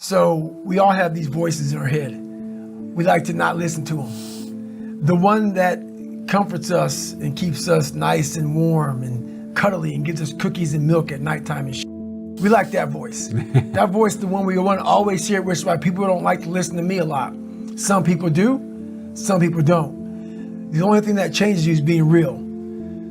So we all have these voices in our head. We like to not listen to them. The one that comforts us and keeps us nice and warm and cuddly and gives us cookies and milk at nighttime and shit. We like that voice. That voice, the one we want to always hear, which is why people don't like to listen to me a lot. Some people do, some people don't. The only thing that changes you is being real.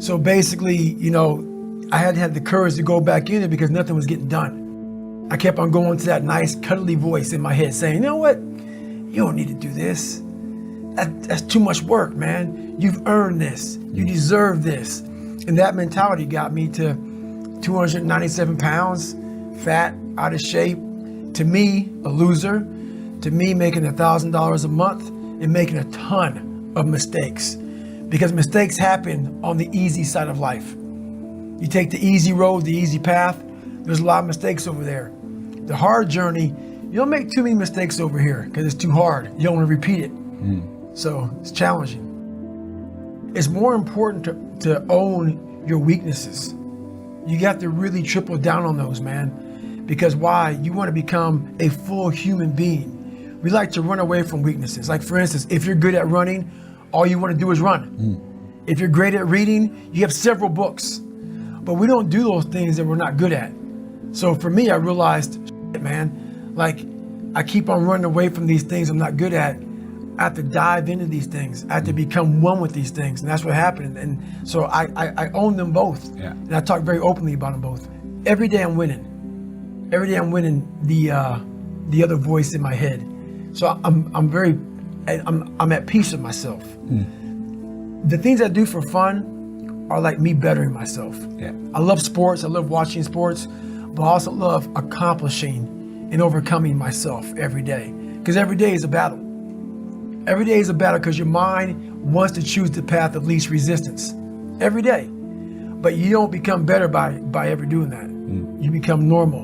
So basically, you know, I had to have the courage to go back in it because nothing was getting done. I kept on going to that nice cuddly voice in my head saying, you know what? You don't need to do this. That's too much work, man. You've earned this. You deserve this. And that mentality got me to 297 pounds, fat, out of shape. To me, a loser. To me, making $1,000 a month and making a ton of mistakes. Because mistakes happen on the easy side of life. You take the easy road, the easy path, there's a lot of mistakes over there. The hard journey, you don't make too many mistakes over here because it's too hard. You don't want to repeat it. So it's challenging. It's more important to own your weaknesses. You got to really triple down on those, man. Because why? You want to become a full human being. We like to run away from weaknesses. Like for instance, if you're good at running, all you want to do is run. If you're great at reading, you have several books. But we don't do those things that we're not good at. So for me, I realized, man, like I keep on running away from these things I'm not good at. I have to dive into these things. I have to become one with these things. And that's what happened. And so I own them both. Yeah. And I talk very openly about them both. Every day I'm winning. Every day I'm winning the other voice in my head. So I'm at peace with myself. The things I do for fun are like me bettering myself. Yeah. I love sports. I love watching sports, but I also love accomplishing and overcoming myself every day. Because every day is a battle. Every day is a battle because your mind wants to choose the path of least resistance. Every day. But you don't become better by ever doing that. You become normal.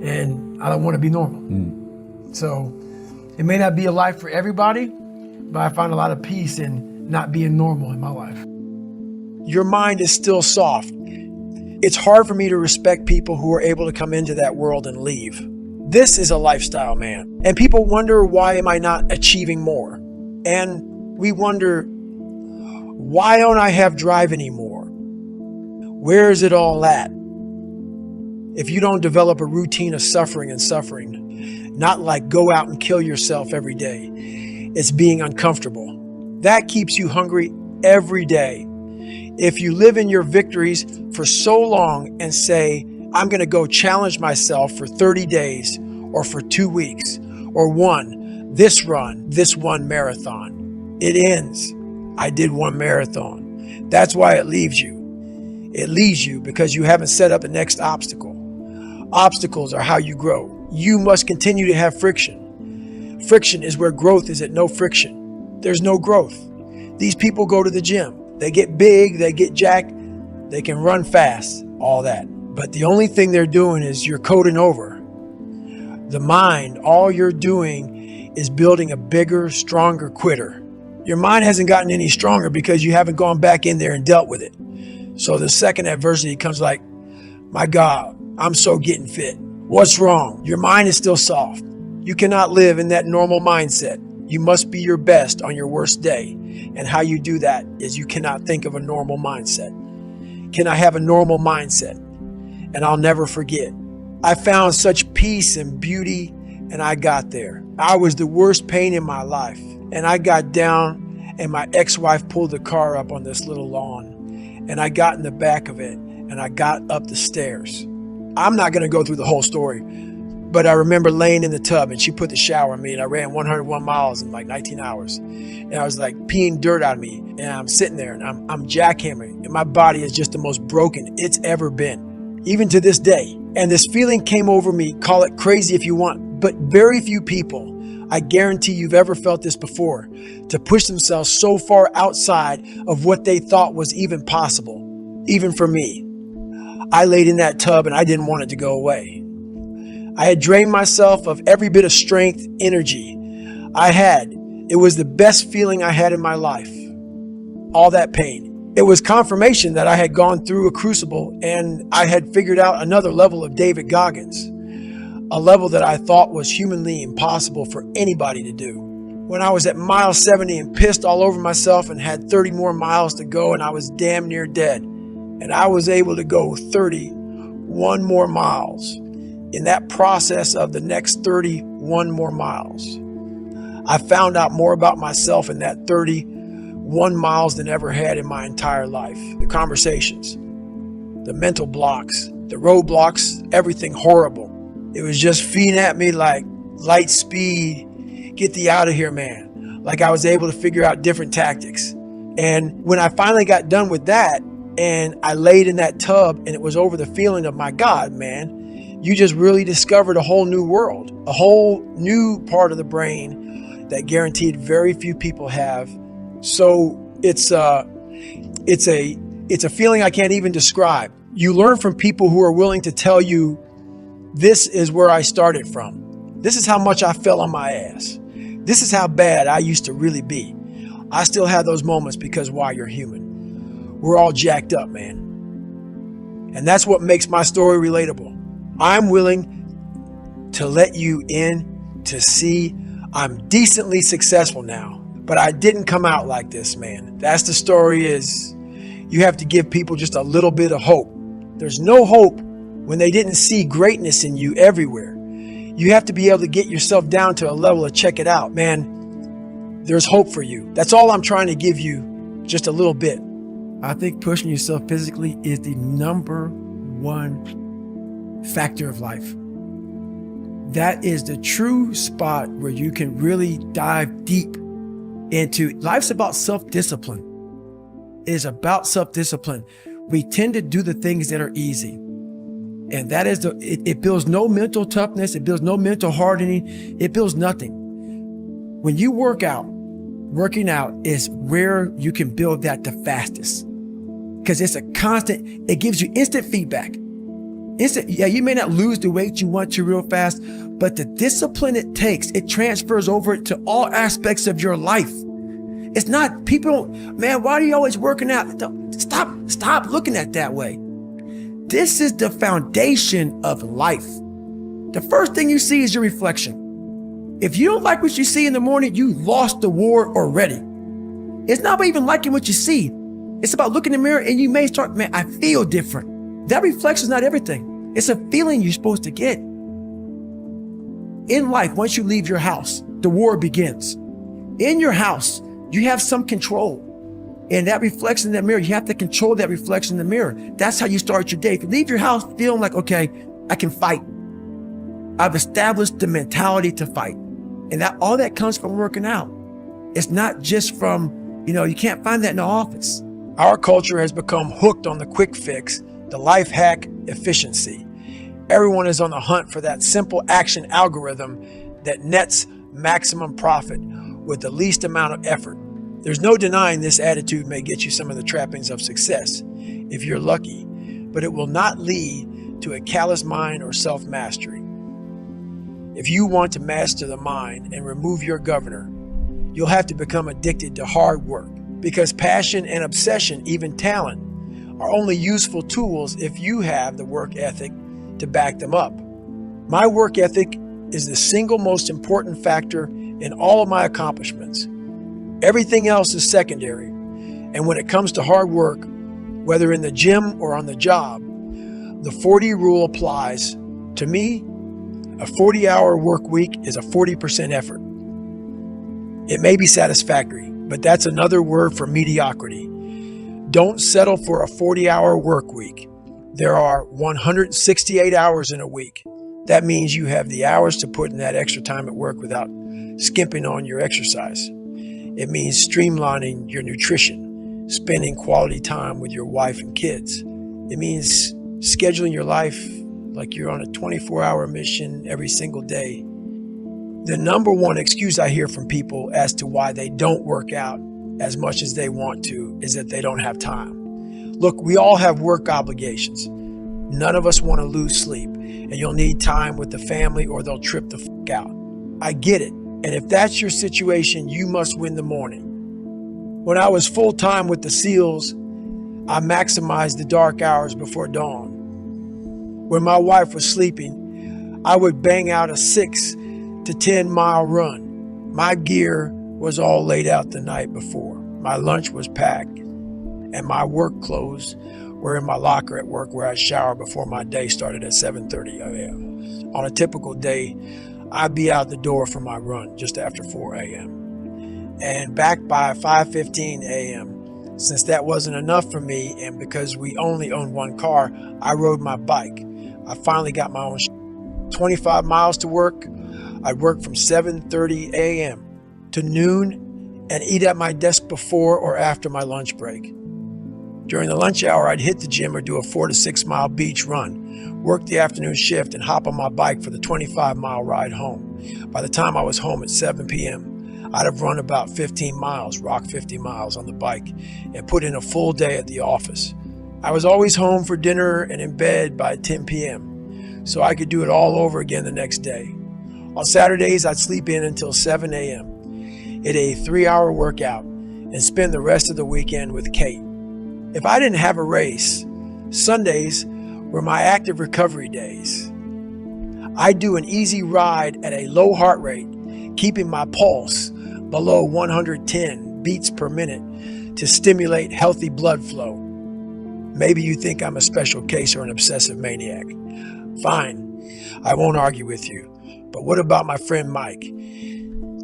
And I don't want to be normal. So it may not be a life for everybody, but I find a lot of peace in not being normal in my life. Your mind is still soft. It's hard for me to respect people who are able to come into that world and leave. This is a lifestyle, man. And people wonder, why am I not achieving more? And we wonder, why don't I have drive anymore? Where is it all at? If you don't develop a routine of suffering, not like go out and kill yourself every day, it's being uncomfortable. That keeps you hungry every day. If you live in your victories for so long and say, I'm going to go challenge myself for 30 days or for 2 weeks or this one marathon. It ends. I did one marathon. That's why it leaves you. It leaves you because you haven't set up the next obstacle. Obstacles are how you grow. You must continue to have friction. Friction is where growth is at no friction. There's no growth. These people go to the gym. They get big, they get jacked, they can run fast, all that. But the only thing they're doing is you're coding over. The mind, all you're doing is building a bigger, stronger quitter. Your mind hasn't gotten any stronger because you haven't gone back in there and dealt with it. So the second adversity comes like, my God, I'm so getting fit. What's wrong? Your mind is still soft. You cannot live in that normal mindset. You must be your best on your worst day. And how you do that is you cannot think of a normal mindset. Can I have a normal mindset? And I'll never forget. I found such peace and beauty, and I got there. I was the worst pain in my life. And I got down, and my ex-wife pulled the car up on this little lawn. And I got in the back of it, and I got up the stairs. I'm not going to go through the whole story, but I remember laying in the tub, and she put the shower on me, and I ran 101 miles in like 19 hours. And I was like peeing dirt on me, and I'm sitting there, and I'm jackhammering, and my body is just the most broken it's ever been, even to this day. And this feeling came over me, call it crazy if you want, but very few people, I guarantee you've ever felt this before, to push themselves so far outside of what they thought was even possible, even for me. I laid in that tub and I didn't want it to go away. I had drained myself of every bit of strength, energy I had. It was the best feeling I had in my life. All that pain. It was confirmation that I had gone through a crucible and I had figured out another level of David Goggins. a level that I thought was humanly impossible for anybody to do. When I was at mile 70 and pissed all over myself and had 30 more miles to go and I was damn near dead, and I was able to go 31 more miles. In that process of the next 31 more miles, I found out more about myself in that 31 miles than ever had in my entire life. The conversations, the mental blocks, the roadblocks, everything horrible. It was just feeding at me like light speed, get thee out of here, man. Like I was able to figure out different tactics. And when I finally got done with that and I laid in that tub and it was over the feeling of, my God, man, you just really discovered a whole new world, a whole new part of the brain that guaranteed very few people have. So it's a feeling I can't even describe. You learn from people who are willing to tell you, this is where I started from. This is how much I fell on my ass. This is how bad I used to really be. I still have those moments because why? You're human. We're all jacked up, man. And that's what makes my story relatable. I'm willing to let you in to see I'm decently successful now, but I didn't come out like this, man. That's the story. Is you have to give people just a little bit of hope. There's no hope when they didn't see greatness in you everywhere. You have to be able to get yourself down to a level of check it out, man. There's hope for you. That's all I'm trying to give you, just a little bit. I think pushing yourself physically is the number one factor of life. That is the true spot where you can really dive deep into. Life's about self-discipline. It is about self-discipline. We tend to do the things that are easy. And that is it builds no mental toughness. It builds no mental hardening. It builds nothing. When you work out, working out is where you can build that the fastest. Because it's a constant, it gives you instant feedback. Yeah, you may not lose the weight you want to real fast, but the discipline it takes, it transfers over to all aspects of your life. It's not, people don't, man, why are you always working out? Stop looking at it that way. This is the foundation of life. The first thing you see is your reflection. If you don't like what you see in the morning, you lost the war already. It's not about even liking what you see. It's about looking in the mirror and you may start, man, I feel different. That reflection is not everything. It's a feeling you're supposed to get. In life, once you leave your house, the war begins. In your house, you have some control. And that reflection in that mirror, you have to control that reflection in the mirror. That's how you start your day. If you leave your house feeling like, okay, I can fight. I've established the mentality to fight. And that all that comes from working out. It's not just from, you can't find that in the office. Our culture has become hooked on the quick fix, the life hack efficiency. Everyone is on the hunt for that simple action algorithm that nets maximum profit with the least amount of effort. There's no denying this attitude may get you some of the trappings of success if you're lucky, but it will not lead to a callous mind or self-mastery. If you want to master the mind and remove your governor, you'll have to become addicted to hard work, because passion and obsession, even talent, are only useful tools if you have the work ethic to back them up. My work ethic is the single most important factor in all of my accomplishments. Everything else is secondary. And when it comes to hard work, whether in the gym or on the job, the 40 rule applies. To me, a 40-hour work week is a 40% effort. It may be satisfactory, but that's another word for mediocrity. Don't settle for a 40-hour work week. There are 168 hours in a week. That means you have the hours to put in that extra time at work without skimping on your exercise. It means streamlining your nutrition, spending quality time with your wife and kids. It means scheduling your life like you're on a 24-hour mission every single day. The number one excuse I hear from people as to why they don't work out as much as they want to is that they don't have time. Look, we all have work obligations. None of us want to lose sleep, and you'll need time with the family or they'll trip the fuck out. I get it. And if that's your situation, you must win the morning. When I was full-time with the SEALs, I maximized the dark hours before dawn. When my wife was sleeping, I would bang out a 6 to 10 mile run. My gear was all laid out the night before. My lunch was packed, and my work clothes were in my locker at work, where I'd shower before my day started at 7:30 a.m. On a typical day, I'd be out the door for my run just after 4 a.m. and back by 5:15 a.m. Since that wasn't enough for me, and because we only owned one car, I rode my bike. I finally got my own 25 miles to work. I'd work from 7:30 a.m. to noon and eat at my desk before or after my lunch break. During the lunch hour, I'd hit the gym or do a 4 to 6 mile beach run, work the afternoon shift, and hop on my bike for the 25-mile ride home. By the time I was home at 7 p.m., I'd have run about 15 miles, rock 50 miles on the bike, and put in a full day at the office. I was always home for dinner and in bed by 10 p.m., so I could do it all over again the next day. On Saturdays, I'd sleep in until 7 a.m., hit a 3-hour workout, and spend the rest of the weekend with Kate. If I didn't have a race, Sundays were my active recovery days. I'd do an easy ride at a low heart rate, keeping my pulse below 110 beats per minute to stimulate healthy blood flow. Maybe you think I'm a special case or an obsessive maniac. Fine, I won't argue with you. But what about my friend Mike?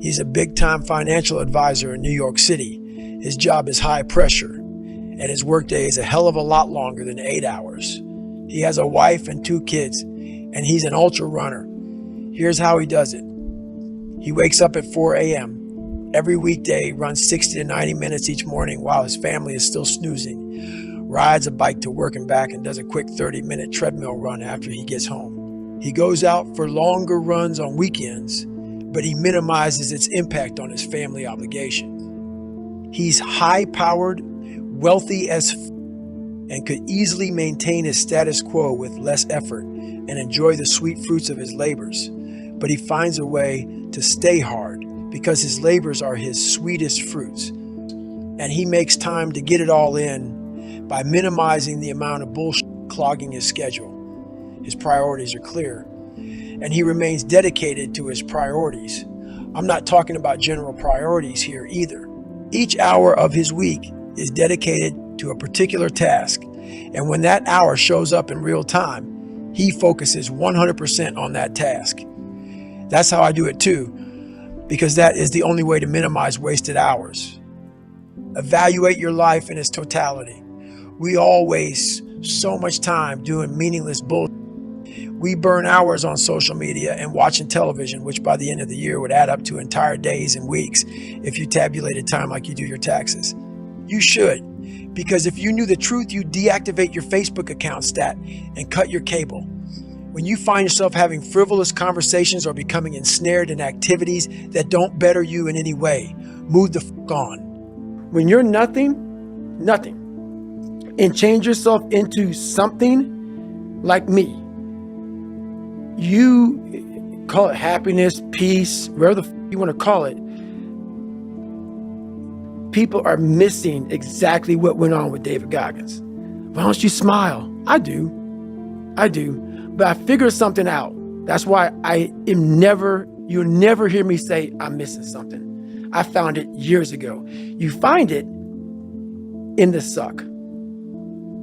He's a big-time financial advisor in New York City. His job is high pressure, and his workday is a hell of a lot longer than 8 hours. He has a wife and 2 kids, and he's an ultra runner. Here's how he does it. He wakes up at 4 a.m. Every weekday, runs 60 to 90 minutes each morning while his family is still snoozing, rides a bike to work and back, and does a quick 30-minute treadmill run after he gets home. He goes out for longer runs on weekends, but he minimizes its impact on his family obligations. He's high-powered, wealthy as and could easily maintain his status quo with less effort and enjoy the sweet fruits of his labors. But he finds a way to stay hard because his labors are his sweetest fruits. And he makes time to get it all in by minimizing the amount of bullshit clogging his schedule. His priorities are clear, and he remains dedicated to his priorities. I'm not talking about general priorities here either. Each hour of his week is dedicated to a particular task, and when that hour shows up in real time, he focuses 100% on that task. That's how I do it too, because that is the only way to minimize wasted hours. Evaluate your life in its totality. We all waste so much time doing meaningless bullshit. We burn hours on social media and watching television, which by the end of the year would add up to entire days and weeks if you tabulated time like you do your taxes. You should, because if you knew the truth, you'd deactivate your Facebook account stat and cut your cable. When you find yourself having frivolous conversations or becoming ensnared in activities that don't better you in any way, move the fuck on. When you're nothing, and change yourself into something like me, you call it happiness, peace, whatever the fuck you want to call it, people are missing exactly what went on with David Goggins. Why don't you smile? I do. But I figured something out. That's why you'll never hear me say I'm missing something. I found it years ago. You find it in the suck.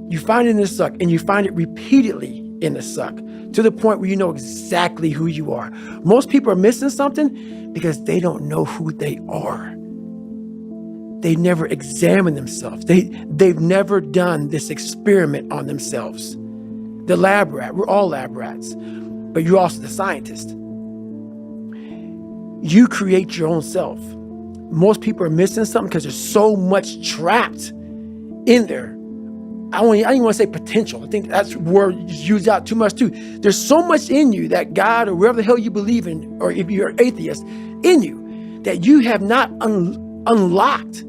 You find it in the suck, and you find it repeatedly in the suck, to the point where you know exactly who you are. Most people are missing something because they don't know who they are. They never examine themselves. They've never done this experiment on themselves. The lab rat, we're all lab rats, but you're also the scientist. You create your own self. Most people are missing something because there's so much trapped in there. I don't even want to say potential. I think that's a word used out too much too. There's so much in you that God or whatever the hell you believe in, or if you're an atheist, in you that you have not unlocked,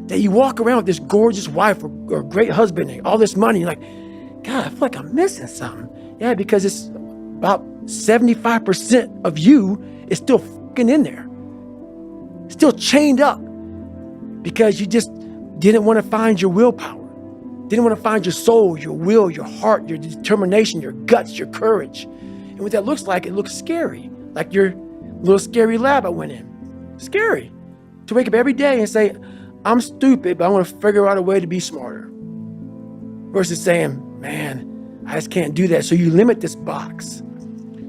that you walk around with this gorgeous wife or great husband and all this money. You're like, God, I feel like I'm missing something. Yeah, because it's about 75% of you is still fucking in there. Still chained up because you just didn't want to find your willpower. Didn't want to find your soul, your will, your heart, your determination, your guts, your courage. And what that looks like, it looks scary. Like your little scary lab I went in. Scary. To wake up every day and say, I'm stupid, but I want to figure out a way to be smarter. Versus saying, man, I just can't do that. So you limit this box.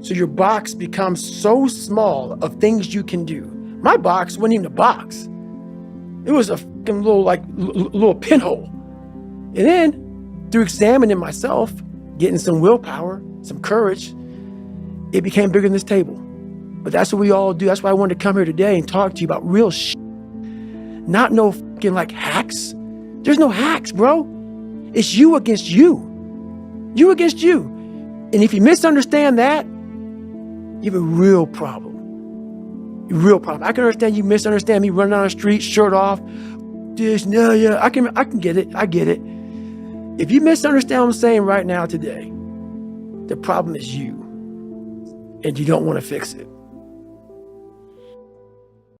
So your box becomes so small of things you can do. My box wasn't even a box. It was a fucking little pinhole. And then through examining myself, getting some willpower, some courage, it became bigger than this table. But that's what we all do. That's why I wanted to come here today and talk to you about real shit. Not no fucking like hacks. There's no hacks, bro. It's you against you. You against you. And if you misunderstand that, you have a real problem. A real problem. I can understand you misunderstand me running down the street, shirt off. I can get it. I get it. If you misunderstand what I'm saying right now today, the problem is you. And you don't want to fix it.